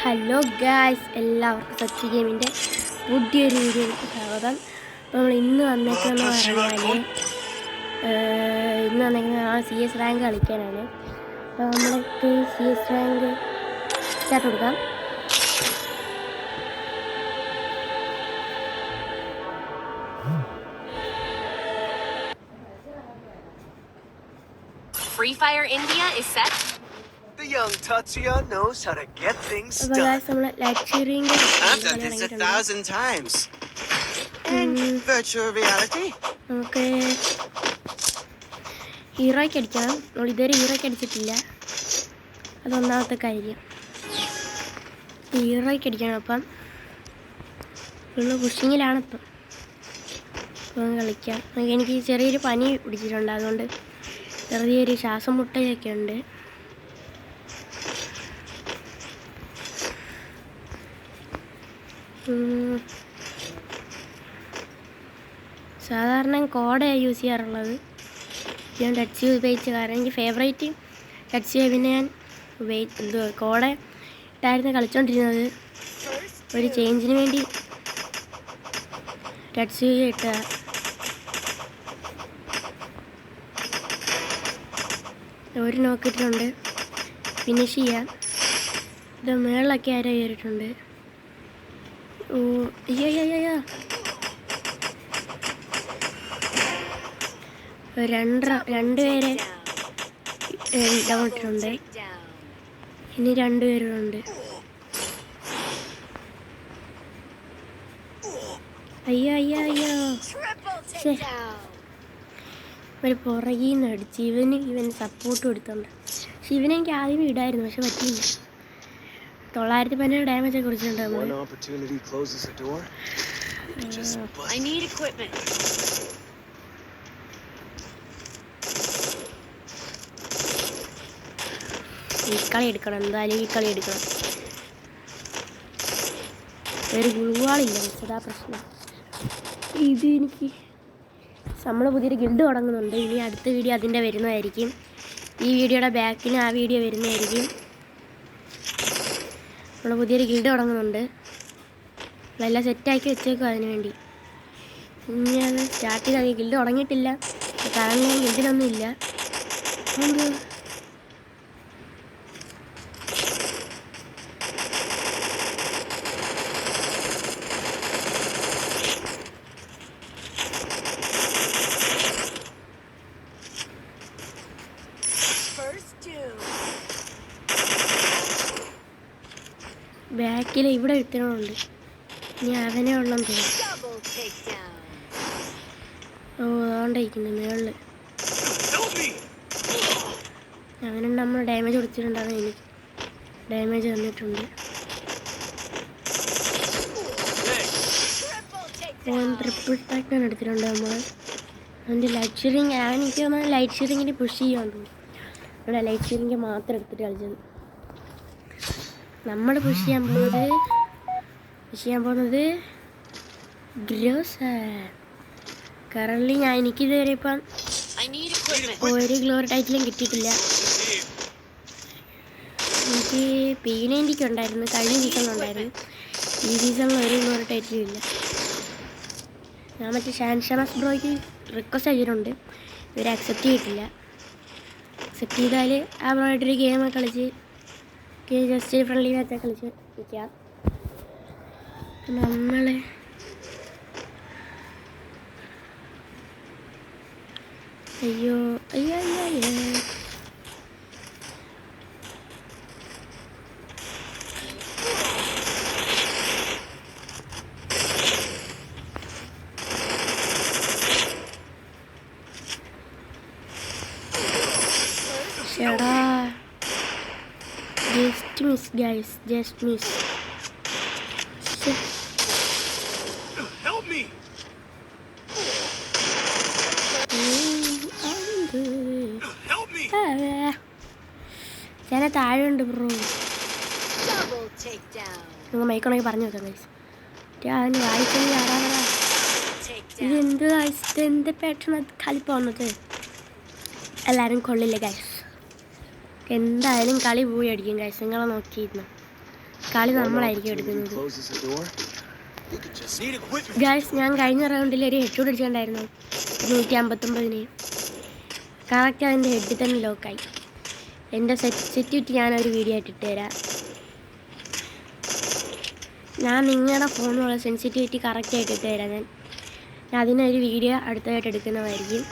Hello guys, എല്ലാവർക്കും സച്ചി ഗെയിമിൻ്റെ പുതിയൊരു വീഡിയോയിലേക്ക് സ്വാഗതം. അപ്പോൾ നമ്മൾ ഇന്ന് വന്നേക്കെന്ന് പറഞ്ഞാൽ CS റാങ്ക് കളിക്കാനാണ്. അപ്പോൾ നമ്മൾക്ക് CS റാങ്ക് സ്റ്റാർട്ട് കൊടുക്കാം. Free Fire India is set. The young Tatsuya knows how to get things done. I've done this 1,000 times. And virtual reality. നമുക്ക് ഹീറോയ്ക്ക് അടിക്കണം. നമ്മൾ ഇതുവരെ ഹീറോയ്ക്ക് അടിച്ചിട്ടില്ല, അതൊന്നാമത്തെ കാര്യം. ഹീറോയ്ക്ക് അടിക്കണം. അപ്പം പുഷിങ്ങിലാണ് ഇപ്പം കളിക്കാം. എനിക്ക് ചെറിയൊരു പനി പിടിച്ചിട്ടുണ്ട്, അതുകൊണ്ട് ചെറിയൊരു ശ്വാസം മുട്ടയൊക്കെ ഉണ്ട്. സാധാരണ കോഡയാണ് യൂസ് ചെയ്യാറുള്ളത്. ഞാൻ ടച്ച് ഉപയോഗിച്ച കാരണം എനിക്ക് ഫേവറേറ്റ് ടച്ച് പിന്നെ ഞാൻ കോഡ ഇട്ടായിരുന്നു കളിച്ചോണ്ടിരുന്നത്. ഒരു ചേഞ്ചിന് വേണ്ടി ടച്ച് ഇട്ട. ഒരു നോക്കിയിട്ടുണ്ട്, ഫിനിഷ് ചെയ്യാം. ഇത് മേളിലൊക്കെ ആരോ കയറിയിട്ടുണ്ട്. ഓ അയ്യോ, രണ്ടുപേരെ ഡൗൺ ഇട്ടിട്ടുണ്ട്. ഇനി രണ്ടുപേരുണ്ട്. അയ്യോ ഒരു പുറകിൽ നിന്ന് അടിച്ച് ഇവന് സപ്പോർട്ട് കൊടുത്തുണ്ട്. പക്ഷെ ഇവനെനിക്ക് ആദ്യം ഇടായിരുന്നു, പക്ഷെ പറ്റിയില്ല. 912 ഡാമേജ് ഒക്കെ കുറിച്ചിട്ടുണ്ട് നമ്മൾ. ഈ കളി എടുക്കണം, എന്തായാലും ഈ കളി എടുക്കണം. ഒരു ഗുളുവാളില്ല, അതാ പ്രശ്നം. ഇത് എനിക്ക് നമ്മൾ പുതിയൊരു ഗിൽഡ് തുടങ്ങുന്നുണ്ട്. ഇനി അടുത്ത വീഡിയോ അതിൻ്റെ വരുന്നതായിരിക്കും. ഈ വീഡിയോയുടെ ബാക്കിന് ആ വീഡിയോ വരുന്നതായിരിക്കും. നമ്മൾ പുതിയൊരു ഗിൽഡ് തുടങ്ങുന്നുണ്ട്. നമ്മളെല്ലാം സെറ്റാക്കി വെച്ചേക്കും അതിന് വേണ്ടി. ഇനി അത് സ്റ്റാർട്ട് ചെയ്താൽ ഗിൽഡ് തുടങ്ങിയിട്ടില്ല, കാരണം ഞാൻ ഗിൽഡിലൊന്നും ഇല്ല. ബാക്കിൽ ഇവിടെ എത്തണമുണ്ട്. ഇനി അവനെ ഉള്ളം തോന്നും. ഓ അതുകൊണ്ടിരിക്കുന്നു മേളിൽ. അവനും നമ്മൾ ഡാമേജ് കൊടുത്തിട്ടുണ്ടാകും. എനിക്ക് ഡാമേജ് തന്നിട്ടുണ്ട്. ട്രിപ്പിൾ ടാക്കാൻ എടുത്തിട്ടുണ്ട് നമ്മൾ. അവൻ്റെ ലൈറ്റ് ഷെയറിങ് എനിക്ക് തോന്നുന്നത് ലൈറ്റ് ഷെയറിങ്ങിന് പുഷ് ചെയ്യാൻ തോന്നും. ഇവിടെ ലൈറ്റ് ഷെയറിങ് മാത്രം എടുത്തിട്ട് കളിച്ചത്. നമ്മൾ പുഷ് ചെയ്യാൻ പോകുന്നത് ഗ്രോസ്. കറൻലി എനിക്കിതുവരെ ഇപ്പം ഒരു ഗ്ലോറി ടൈറ്റിലും കിട്ടിയിട്ടില്ല. എനിക്ക് P90 ഉണ്ടായിരുന്നു, കഴിഞ്ഞ സീസണിലുണ്ടായിരുന്നു. ഈ സീസണിൽ ഒരു ഗ്ലോറി ടൈറ്റിലും ഇല്ല. ഞാൻ മറ്റേ ഷാൻഷമാസ് ബ്രോയ്ക്ക് റിക്വസ്റ്റ് അയച്ചിട്ടുണ്ട്, ഇവർ അക്സെപ്റ്റ് ചെയ്തിട്ടില്ല. അക്സെപ്റ്റ് ചെയ്താൽ ആ ബ്രോയായിട്ടൊരു ഗെയിമൊക്കെ കളിച്ച് ജസ്റ്റ് ഫ്രണ്ട്ലി മാച്ചൊക്കെ കളിച്ച് നിൽക്കാം. നമ്മൾ അയ്യോ ഷെടാ, just miss guys, just miss. Help me. Help me. ഞാൻ താഴെയുണ്ട് ബ്രോ. നിങ്ങൾ മൈക്കുണ്ടെങ്കിൽ പറഞ്ഞു വെക്കാം ഗൈസ്. അതിന് വായിക്കുന്നത് ആരാണോ? ഇതെന്ത് ഗൈസ്, ഇതെന്ത് പെട്ടെന്ന് കളി പോകുന്നത്. എല്ലാവരും കൊള്ളില്ല ഗൈസ്. എന്തായാലും കളി പോയി അടിക്കും ഗൈസ്, നിങ്ങളെ നോക്കിയിരുന്നു. കളി നമ്മളായിരിക്കും എടുക്കുന്നത്. Closes the door. You could just need equipment. Guys, ഞാൻ കഴിഞ്ഞ റൗണ്ടിൽ ഒരു ഹെഡ് ഷോട്ട് അടിച്ചിട്ടുണ്ടായിരുന്നു 159. കറക്റ്റ് അതിൻ്റെ ഹെഡിൽ തന്നെ ലോക്കായി. എൻ്റെ സെൻസിറ്റിവിറ്റി ഞാനൊരു വീഡിയോ ആയിട്ട് ഇട്ട് തരാം. ഞാൻ നിങ്ങളുടെ ഫോണിലുള്ള സെൻസിറ്റിവിറ്റി കറക്റ്റായിട്ട് ഇട്ട് തരാം. ഞാൻ അതിനൊരു വീഡിയോ അടുത്തതായിട്ട് എടുക്കുന്നതായിരിക്കും.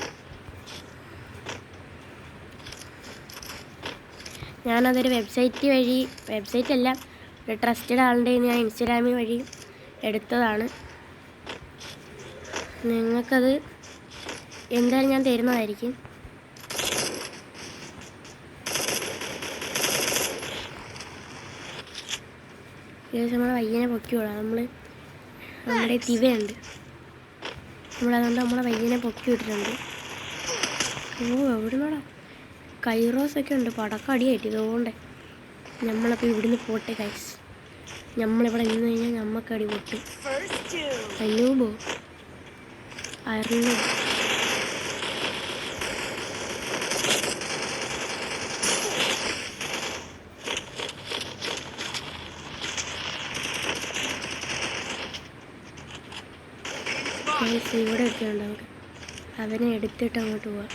ഞാനതൊരു വെബ്സൈറ്റല്ല, ഒരു ട്രസ്റ്റഡ് ആളുടെ ഞാൻ ഇൻസ്റ്റാഗ്രാമിൽ വഴി എടുത്തതാണ്. നിങ്ങൾക്കത് എന്തായാലും ഞാൻ തരുന്നതായിരിക്കും. നമ്മളെ പയ്യനെ പൊക്കിവിടാം. നമ്മുടെ തിവയുണ്ട്, നമ്മളതുകൊണ്ട് നമ്മളെ പയ്യനെ പൊക്കി വിട്ടിട്ടുണ്ട്. ഓ, എവിടുന്നാടാ കൈറോസൊക്കെ ഉണ്ട്, പടക്കടിയായിട്ട്. ഇതുകൊണ്ട് നമ്മളപ്പോൾ ഇവിടുന്ന് പോട്ടെ ഗൈസ്. നമ്മളിവിടെ നിന്ന് കഴിഞ്ഞാൽ നമ്മക്കടി പൊട്ട്. അനൂപോ അരുണോ ഇവിടെ ഒക്കെ ഉണ്ട്. നമുക്ക് അവനെ എടുത്തിട്ട് അങ്ങോട്ട് പോവാം.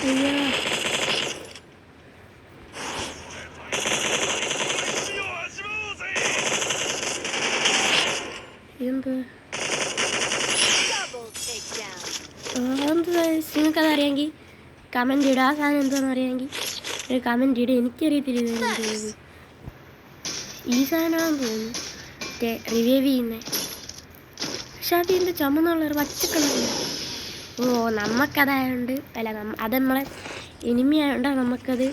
അയ്യോ, നിങ്ങൾക്കത് അറിയാമെങ്കിൽ കമൻറ്റ് ഇടുക. ആ സാധനം എന്താണെന്ന് അറിയാമെങ്കിൽ ഒരു കമൻറ്റ് ഇടുക. എനിക്കറിയത്തില്ല ഇതെന്ത് ഈ സാധനമാണെന്ന് തോന്നുന്നു, മറ്റേ റിവൈവ് ചെയ്യുന്നത്. പക്ഷെ അതിൻ്റെ ചുമന്നുള്ളൊരു പച്ച കളറില്ല. ഓ, നമുക്കതായതുകൊണ്ട് അത് നമ്മളെ എനിമി ആയതുകൊണ്ടാണ് നമുക്കത്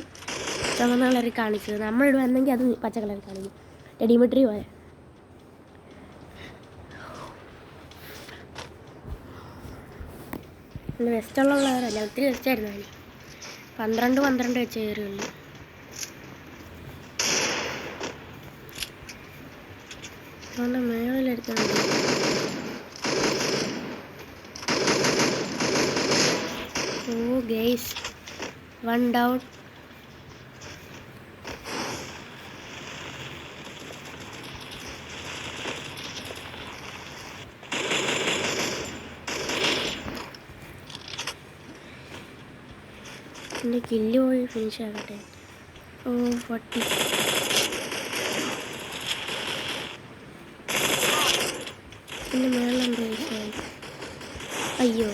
ചുമന്ന കളറിൽ കാണിച്ചത്. നമ്മളിടുവാണെങ്കിൽ അത് പച്ച കളറിൽ കാണിക്കും. ഡിമിട്രി പോയ വെസ്റ്റുള്ള കളറല്ല, ഒത്തിരി വെസ്റ്റായിരുന്നു. അതിന് 12 വെച്ച് കയറുള്ളൂ. അതുകൊണ്ട് മേളിലെടുത്തുണ്ട്. ഓ ഗെയ്സ്, 1 ഡൗൺ. എൻ്റെ കില്ല് പോയി ഫിനിഷ് ആക്കട്ടെ. ഓ 40. പിന്നെ മേളുണ്ട്. അയ്യോ,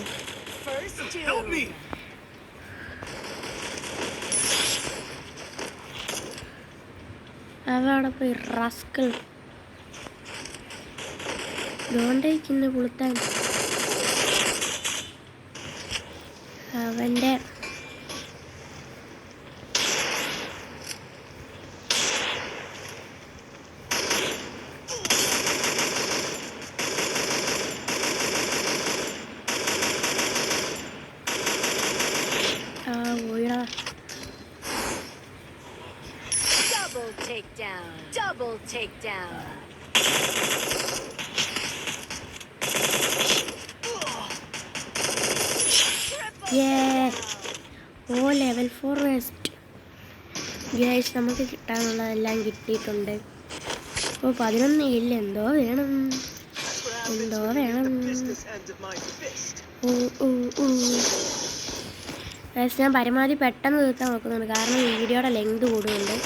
അവിടെ പോയി റസ്കൾ ഡോണ്ടേക്കിന്ന് പുളുത്താൻ. അവൻ്റെ Double takedown. ഓ ലെവൽ 4 വെസ്റ്റ്. ഗൈസ്, നമുക്ക് കിട്ടാനുള്ളതെല്ലാം കിട്ടിയിട്ടുണ്ട്. ഓ 11 ഇല്ല. എന്തോ വേണം. ഗൈസ്, ഞാൻ പരമാവധി പെട്ടെന്ന് തീർക്കാൻ നോക്കുന്നുണ്ട്, കാരണം വീഡിയോയുടെ ലെങ്ത് കൂടുന്നുണ്ട്.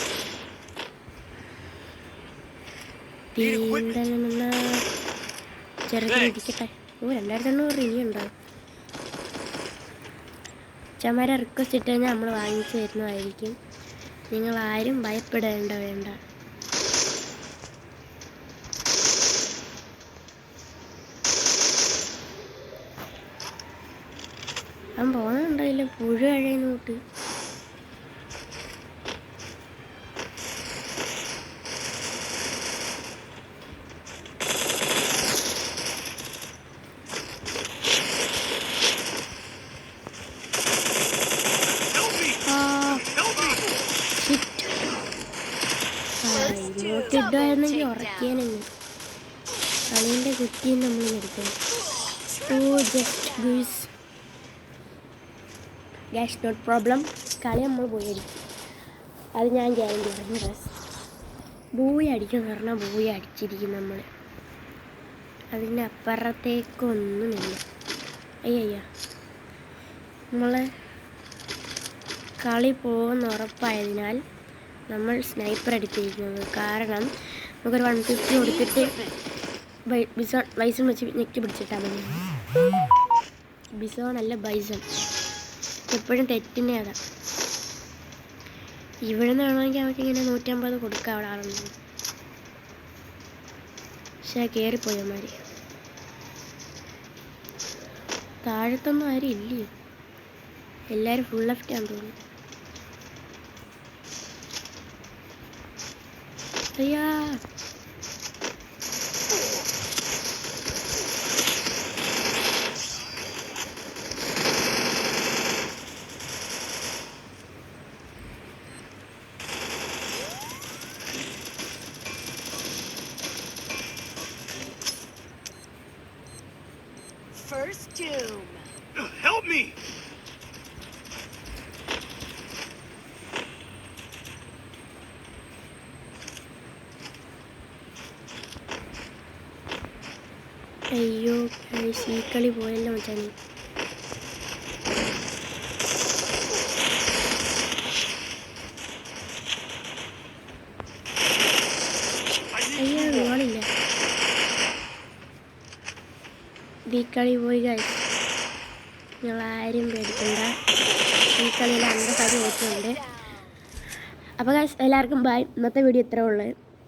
ചെറുതിരിക്കട്ടെ. ഓ 2800 ഇനിയുണ്ടോ? ചമാരെ റിക്വസ്റ്റ് ഇട്ട് കഴിഞ്ഞാൽ നമ്മൾ വാങ്ങിച്ചു തരുന്നതായിരിക്കും. നിങ്ങളാരും ഭയപ്പെടേണ്ട വേണ്ട. അവൻ പോകുന്നുണ്ടല്ലോ പുഴ കഴിയുന്നോട്ട്. ഇങ്ങോട്ടിട്ടായിരുന്നെങ്കിൽ ഉറക്കിയാനെന്ന് കളീൻ്റെ കുറ്റിയും നമ്മൾ എടുക്കണം. ഓ ജസ്റ്റ് ഗൂസ്. Gas not problem. കളി നമ്മൾ പോയി അടിക്കും, അത് ഞാൻ ഗ്യാരണ്ടി പറഞ്ഞു. ഡ്രസ് ബൂയി അടിക്കുമെന്ന് പറഞ്ഞാൽ ബൂയി അടിച്ചിരിക്കും നമ്മൾ, അതിനപ്പുറത്തേക്കൊന്നുമില്ല. അയ്യ നമ്മൾ കളി പോകുന്ന ഉറപ്പായതിനാൽ നമ്മൾ സ്നൈപ്പർ എടുത്തിരിക്കുന്നത്. കാരണം നമുക്കൊരു 150 കൊടുത്തിട്ട് ബൈസൺ വെച്ച് ഞെക്കി പിടിച്ചിട്ടാൽ മതി. ബിസോൺ അല്ല ബൈസൺ, എപ്പോഴും തെറ്റിനെ അതാ. ഇവിടെ നിന്ന് വേണമെങ്കിൽ നമുക്കിങ്ങനെ 150 കൊടുക്കാം അവിടെ ആളുണ്ട്. പക്ഷേ കയറിപ്പോയമാര് താഴത്തൊന്നും ആരും ഇല്ലേ, എല്ലാവരും ഫുൾ ലെഫ്റ്റാന്ന് തോന്നുന്നു. അയ്യാ First doom. Help me! അയ്യോ ഈ കളി പോയല്ലോ മച്ചാൻ. അയ്യോ ഗോളില്ല, ഈ കളി പോയി ഗൈസ്. ഞങ്ങളാരും പേടിക്കണ്ട, ഈ കളിയിൽ 50 വെച്ചിട്ടുണ്ട്. അപ്പോൾ ഗൈസ് എല്ലാവർക്കും ബൈ. ഇന്നത്തെ വീഡിയോ ഇത്രേ ഉള്ളൂ.